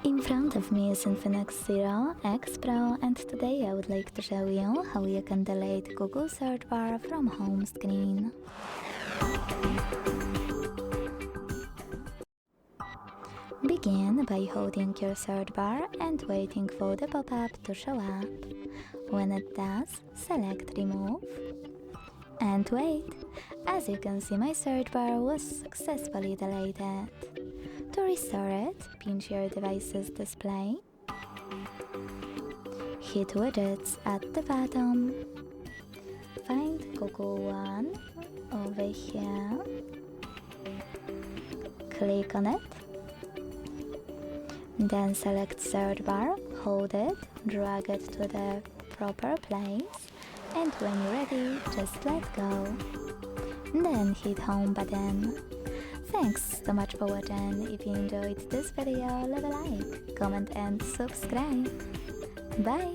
In front of me is INFINIX Zero X Pro, and today I would like to show you how you can delete Google search bar from home screen. Begin by holding your search bar and waiting for the pop-up to show up. When it does, select Remove and wait. As you can see, my search bar was successfully deleted. To restore it, pinch your device's display, hit widgets at the bottom, find Google One over here, click on it, then select search bar, hold it, drag it to the proper place, and when you're ready, just let go. Then hit home button. Thanks so much for watching. If you enjoyed this video, leave a like, comment and subscribe. Bye!